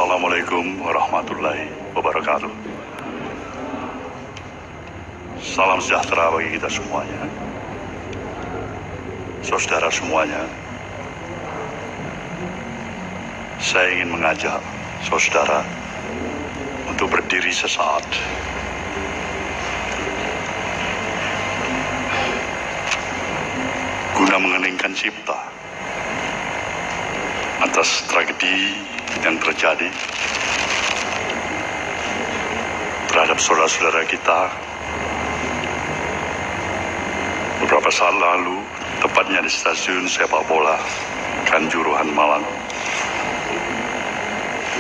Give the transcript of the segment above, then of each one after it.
Assalamualaikum warahmatullahi wabarakatuh. Salam sejahtera bagi kita semuanya. Saudara semuanya, saya ingin mengajak saudara untuk berdiri sesaat. Guna mengeningkan cipta atas tragedi yang terjadi terhadap saudara-saudara kita beberapa saat lalu, tepatnya di stasiun sepak bola Kanjuruhan Malang.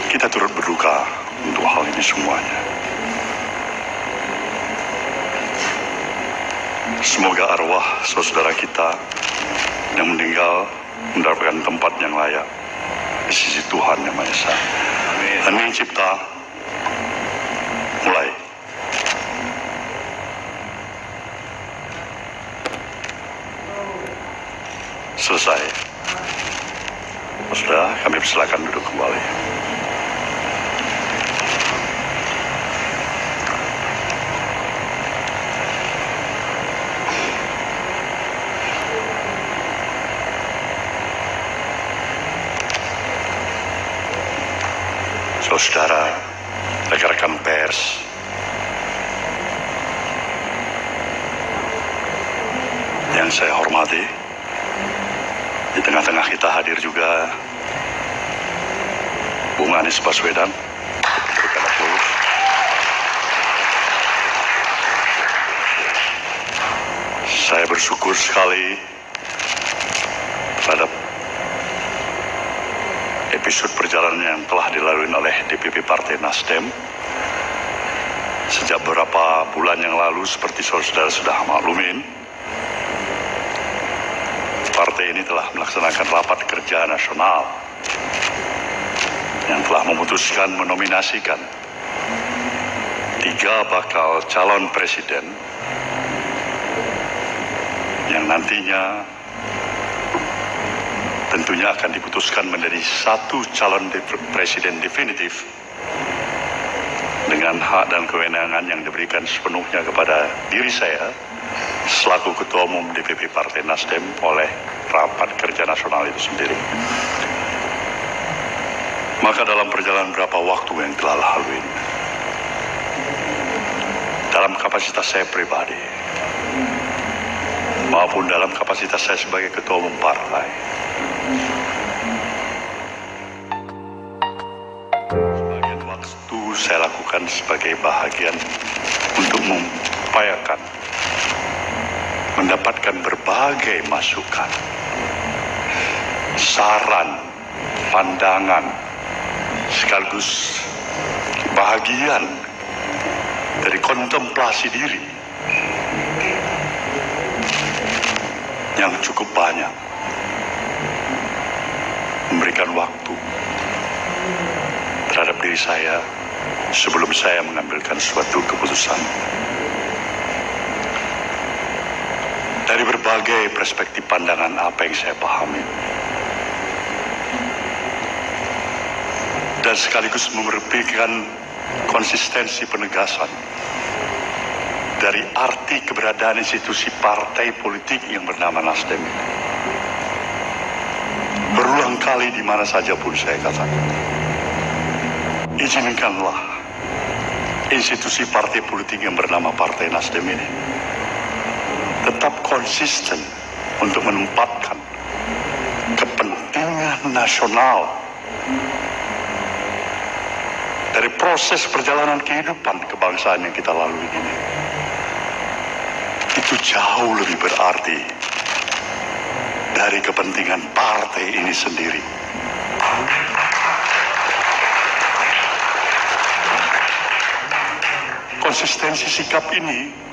Kita turut berduka untuk hal ini semuanya. Semoga arwah saudara kita yang meninggal mendapatkan tempat yang layak di sisi Tuhan Yang Maha Esa. Hening cipta, mulai. Selesai. Saudara, kami persilakan duduk kembali. Saudara, rekan-rekan pers, yang saya hormati, di tengah-tengah kita hadir juga Bung Anies Baswedan. Saya bersyukur sekali terhadap episode perjalanan yang telah dilalui oleh DPP Partai Nasdem sejak beberapa bulan yang lalu. Seperti saudara sudah maklumin, partai ini telah melaksanakan rapat kerja nasional yang telah memutuskan menominasikan 3 bakal calon presiden yang nantinya tentunya akan diputuskan menjadi 1 calon presiden definitif dengan hak dan kewenangan yang diberikan sepenuhnya kepada diri saya selaku Ketua Umum DPP Partai Nasdem oleh rapat kerja nasional itu sendiri. Maka dalam perjalanan berapa waktu yang telah lalu ini, dalam kapasitas saya pribadi maupun dalam kapasitas saya sebagai Ketua Umum Partai, sebagian waktu saya lakukan sebagai bahagian untuk mengupayakan mendapatkan berbagai masukan, saran, pandangan, sekaligus bahagian dari kontemplasi diri yang cukup banyak, memberikan waktu terhadap diri saya sebelum saya mengambilkan suatu keputusan. Dari berbagai perspektif pandangan apa yang saya pahami, dan sekaligus memberikan konsistensi penegasan dari arti keberadaan institusi partai politik yang bernama Nasdem ini. Berulang kali di mana saja pun saya katakan, izinkanlah institusi partai politik yang bernama Partai Nasdem ini tetap konsisten untuk menempatkan kepentingan nasional dari proses perjalanan kehidupan kebangsaan yang kita lalui ini. Itu jauh lebih berarti dari kepentingan partai ini sendiri. Konsistensi sikap ini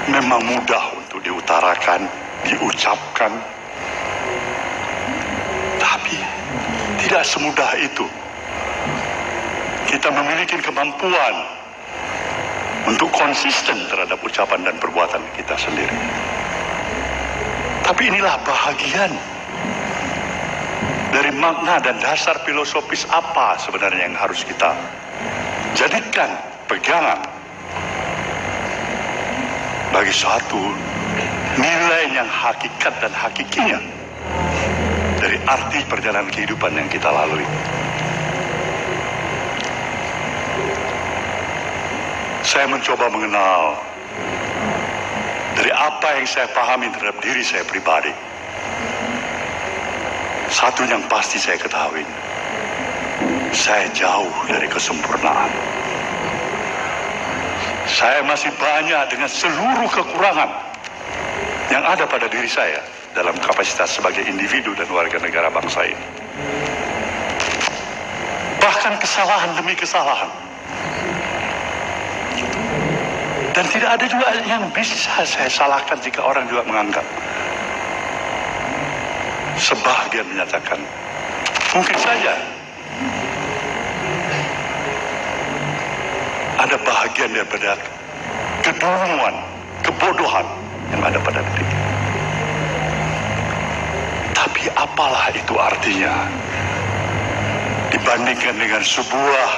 memang mudah untuk diutarakan, diucapkan, tapi tidak semudah itu. Kita memiliki kemampuan untuk konsisten terhadap ucapan dan perbuatan kita sendiri. Tapi inilah bahagian dari makna dan dasar filosofis apa sebenarnya yang harus kita jadikan pegangan bagi suatu nilai yang hakikat dan hakikinya dari arti perjalanan kehidupan yang kita lalui. Saya mencoba mengenal dari apa yang saya pahami terhadap diri saya pribadi. Satu yang pasti saya ketahui, saya jauh dari kesempurnaan. Saya masih banyak dengan seluruh kekurangan yang ada pada diri saya dalam kapasitas sebagai individu dan warga negara bangsa ini. Bahkan kesalahan demi kesalahan. Dan tidak ada juga yang bisa saya salahkan jika orang juga menganggap. Sebagian menyatakan, mungkin saja ada bahagian daripada kedunguan, kebodohan yang ada pada diri. Tapi apalah itu artinya dibandingkan dengan sebuah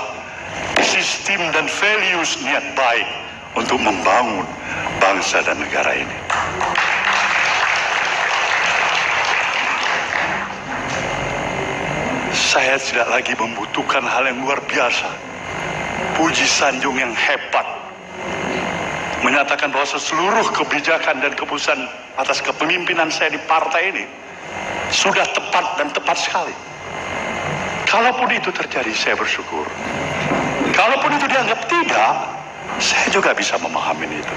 sistem dan values niat baik untuk membangun bangsa dan negara ini. Saya tidak lagi membutuhkan hal yang luar biasa, puji sanjung yang hebat, menyatakan bahwa seluruh kebijakan dan keputusan atas kepemimpinan saya di partai ini sudah tepat dan tepat sekali. Kalaupun itu terjadi, saya bersyukur. Kalaupun itu dianggap tidak, saya juga bisa memahami itu.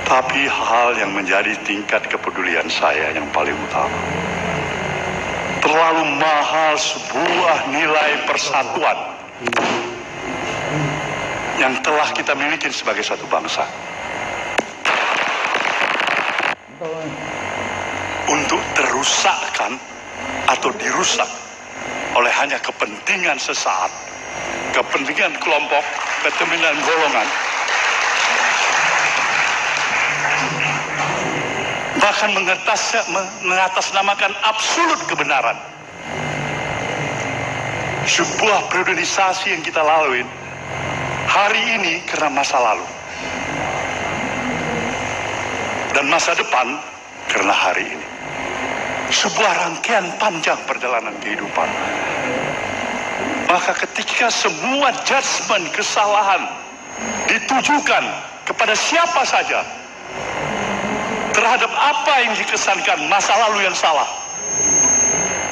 Tapi hal yang menjadi tingkat kepedulian saya yang paling utama, terlalu mahal sebuah nilai persatuan yang telah kita miliki sebagai suatu bangsa untuk terusakkan atau dirusak oleh hanya kepentingan sesaat, kepentingan kelompok, kepentingan golongan, bahkan mengatasnamakan absolut kebenaran. Sebuah priorisasi yang kita lalui hari ini karena masa lalu, dan masa depan karena hari ini. Sebuah rangkaian panjang perjalanan kehidupan. Maka ketika semua judgement kesalahan ditujukan kepada siapa saja terhadap apa yang dikesankan masa lalu yang salah,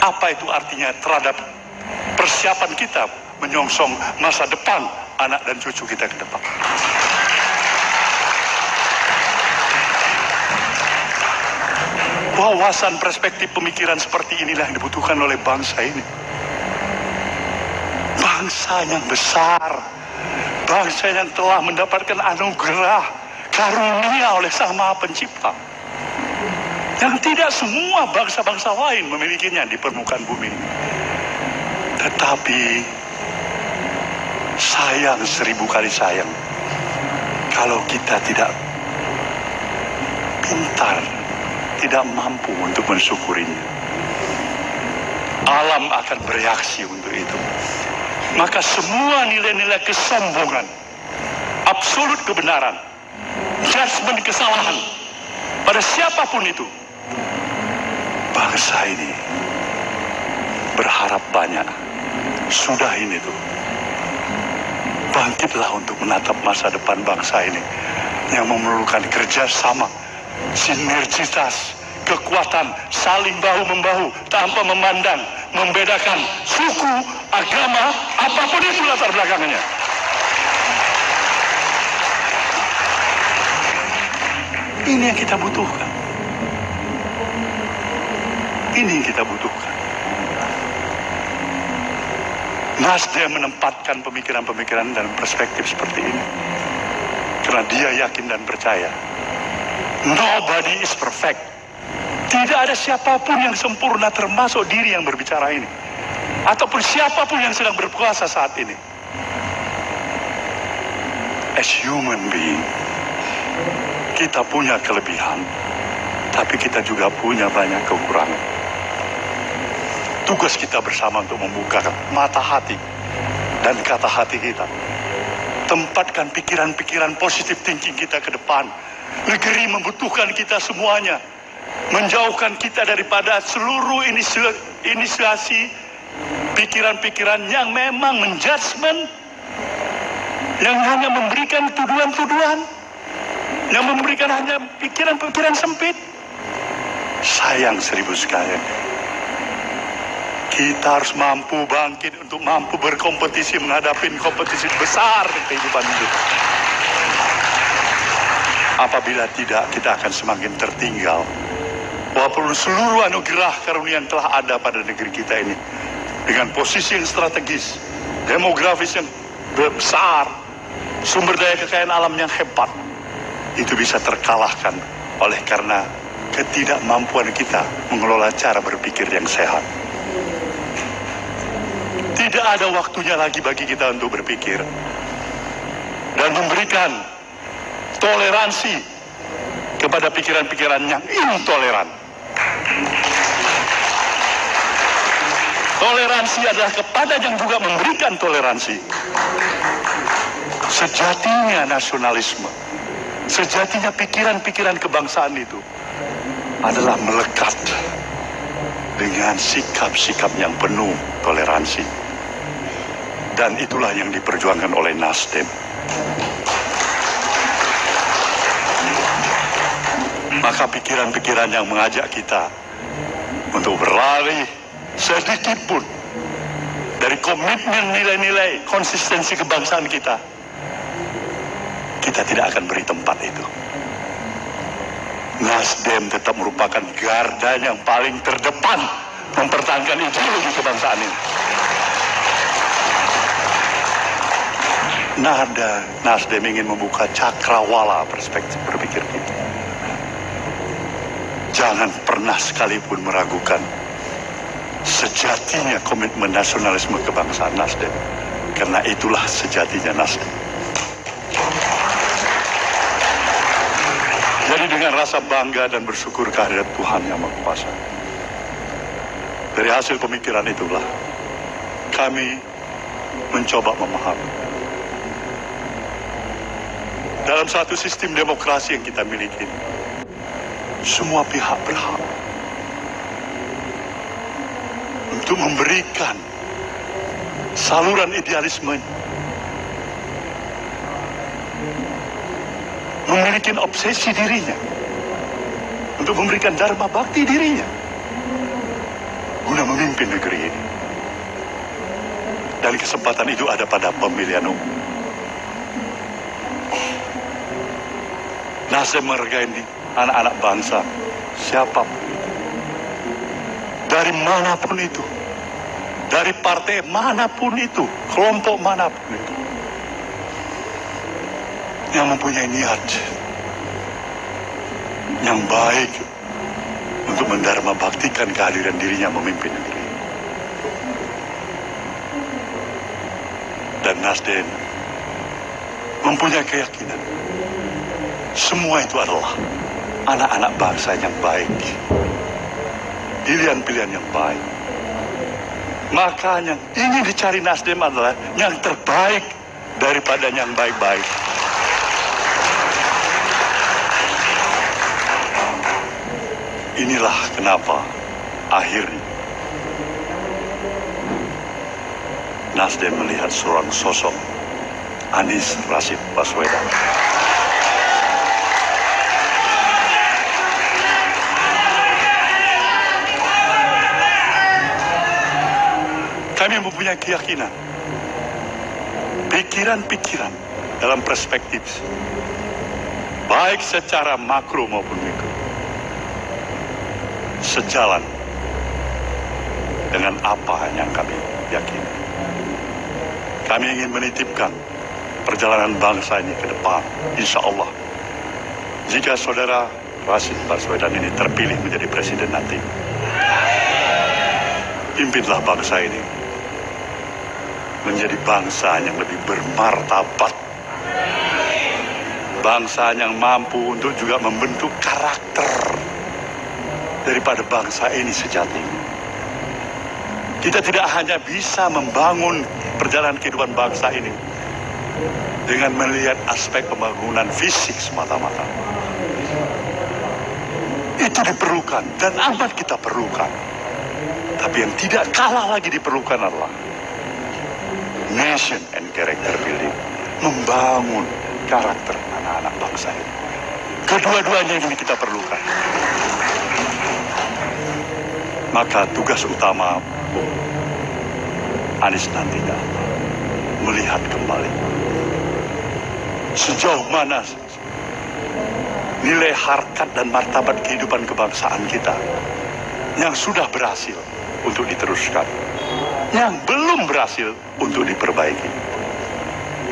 apa itu artinya terhadap persiapan kita menyongsong masa depan anak dan cucu kita ke depan? Wawasan perspektif pemikiran seperti inilah yang dibutuhkan oleh bangsa ini. Bangsa yang besar, bangsa yang telah mendapatkan anugerah karunia oleh Sang Maha Pencipta, yang tidak semua bangsa-bangsa lain memilikinya di permukaan bumi. Tetapi sayang, seribu kali sayang, kalau kita tidak pintar, tidak mampu untuk mensyukurinya. Alam akan bereaksi untuk itu. Maka semua nilai-nilai kesombongan, absolut kebenaran, judgement kesalahan pada siapapun itu, bangsa ini berharap banyak. Sudah ini tuh, bangkitlah untuk menatap masa depan bangsa ini yang memerlukan kerjasama, sinergitas, kekuatan, saling bahu-membahu tanpa memandang, membedakan suku, agama, apapun itu latar belakangnya. Ini yang kita butuhkan. Ini yang kita butuhkan. Nasdem menempatkan pemikiran-pemikiran dan perspektif seperti ini karena dia yakin dan percaya nobody is perfect. Tidak ada siapapun yang sempurna, termasuk diri yang berbicara ini, ataupun siapapun yang sedang berkuasa saat ini. As human being, kita punya kelebihan Tapi kita juga punya banyak kekurangan. Tugas kita bersama untuk membuka mata hati dan kata hati kita. Tempatkan pikiran-pikiran positif thinking kita ke depan. Negeri membutuhkan kita semuanya. Menjauhkan kita daripada seluruh inisiasi pikiran-pikiran yang memang menjudgment, yang hanya memberikan tuduhan-tuduhan, yang memberikan hanya pikiran-pikiran sempit. Sayang seribu sekali. Kita harus mampu bangkit untuk mampu berkompetisi menghadapi kompetisi besar di kehidupan hidup. Apabila tidak, kita akan semakin tertinggal. Walaupun seluruh anugerah karunia yang telah ada pada negeri kita ini, dengan posisi yang strategis, demografis yang besar, sumber daya kekayaan alam yang hebat, itu bisa terkalahkan oleh karena ketidakmampuan kita mengelola cara berpikir yang sehat. Tidak ada waktunya lagi bagi kita untuk berpikir dan memberikan toleransi kepada pikiran-pikiran yang intoleran. Toleransi adalah kepada yang juga memberikan toleransi. Sejatinya nasionalisme, sejatinya pikiran-pikiran kebangsaan itu adalah melekat dengan sikap-sikap yang penuh toleransi. Dan itulah yang diperjuangkan oleh Nasdem. Maka pikiran-pikiran yang mengajak kita untuk berlari sedikit pun dari komitmen nilai-nilai konsistensi kebangsaan kita, kita tidak akan beri tempat itu. Nasdem tetap merupakan garda yang paling terdepan mempertahankan ideologi kebangsaan ini. Nasdem ingin membuka cakrawala perspektif berpikir kita. Jangan pernah sekalipun meragukan sejatinya komitmen nasionalisme kebangsaan Nasdem. Karena itulah sejatinya Nasdem. Jadi dengan rasa bangga dan bersyukur kehadirat Tuhan yang Maha Kuasa, dari hasil pemikiran itulah kami mencoba memahami. Dalam satu sistem demokrasi yang kita miliki, semua pihak berhak untuk memberikan saluran idealisme, memiliki obsesi dirinya, untuk memberikan dharma bakti dirinya, guna memimpin negeri ini. Dan kesempatan itu ada pada pemilihan umum. Nasdem menghargai anak-anak bangsa, siapapun itu, dari manapun itu, dari partai manapun itu, kelompok manapun itu, yang mempunyai niat yang baik untuk mendharma baktikan kehadiran dirinya memimpin negeri. Dan Nasdem mempunyai keyakinan semua itu adalah anak-anak bangsa yang baik, pilihan-pilihan yang baik. Maka yang ingin dicari Nasdem adalah yang terbaik daripada yang baik-baik. Inilah kenapa akhirnya Nasdem melihat seorang sosok Anies Rashid Baswedan. Kami mempunyai keyakinan, pikiran-pikiran dalam perspektif, baik secara makro maupun mikro, sejalan dengan apa yang kami yakini. Kami ingin menitipkan perjalanan bangsa ini ke depan, insya Allah. Jika saudara Rashid Baswedan ini terpilih menjadi presiden nanti, pimpinlah bangsa ini menjadi bangsa yang lebih bermartabat, bangsa yang mampu untuk juga membentuk karakter daripada bangsa ini sejatinya. Kita tidak hanya bisa membangun perjalanan kehidupan bangsa ini dengan melihat aspek pembangunan fisik semata-mata. Itu diperlukan dan amat kita perlukan. Tapi yang tidak kalah lagi diperlukan adalah nation and character building. Membangun karakter anak-anak bangsa ini. Kedua-duanya ini kita perlukan. Maka tugas utama Anies nantinya melihat kembali sejauh mana nilai harkat dan martabat kehidupan kebangsaan kita yang sudah berhasil untuk diteruskan, yang belum berhasil untuk diperbaiki.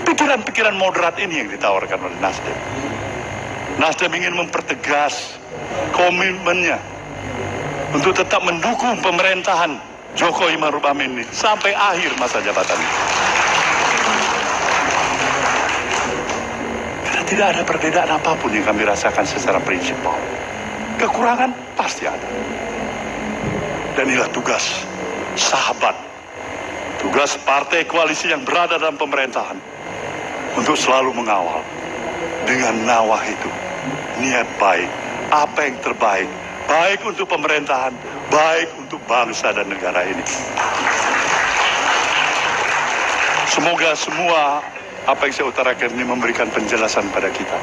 Pikiran-pikiran moderat ini yang ditawarkan oleh Nasdem. Nasdem ingin mempertegas komitmennya untuk tetap mendukung pemerintahan Jokowi Maruf Amin ini sampai akhir masa jabatannya. Karena tidak ada perbedaan apapun yang kami rasakan secara prinsipal. Kekurangan pasti ada. Dan inilah tugas sahabat, tugas partai koalisi yang berada dalam pemerintahan untuk selalu mengawal dengan nawah itu, niat baik, apa yang terbaik, baik untuk pemerintahan, baik untuk bangsa dan negara ini. Semoga semua apa yang saya utarakan ini memberikan penjelasan pada kita.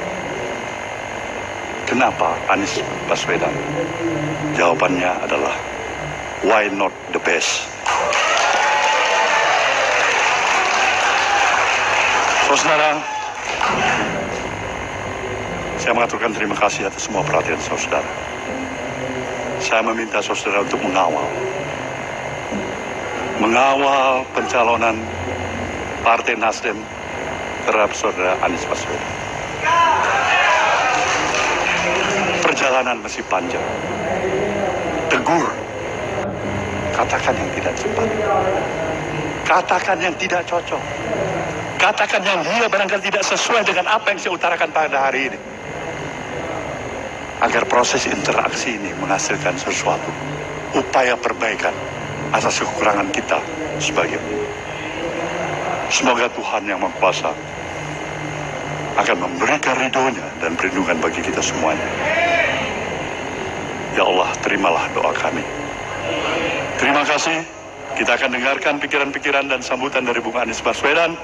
Kenapa Anies Baswedan? Jawabannya adalah why not the best? Saudara, saya mengaturkan terima kasih atas semua perhatian saudara. Saya meminta saudara untuk mengawal pencalonan Partai Nasdem terhadap saudara Anies Baswedan. Perjalanan masih panjang. Tegur, katakan yang tidak cepat, katakan yang tidak cocok, katakan yang dia barangkali tidak sesuai dengan apa yang saya utarakan pada hari ini, agar proses interaksi ini menghasilkan sesuatu upaya perbaikan atas kekurangan kita sebagai umat. Semoga Tuhan yang Maha Kuasa akan memberikan ridhonya dan perlindungan bagi kita semuanya. Ya Allah, terimalah doa kami. Terima kasih. Kita akan dengarkan pikiran-pikiran dan sambutan dari Bung Anies Baswedan.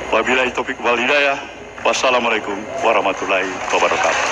Wabillahi taufiq wal hidayah. Wassalamualaikum warahmatullahi wabarakatuh.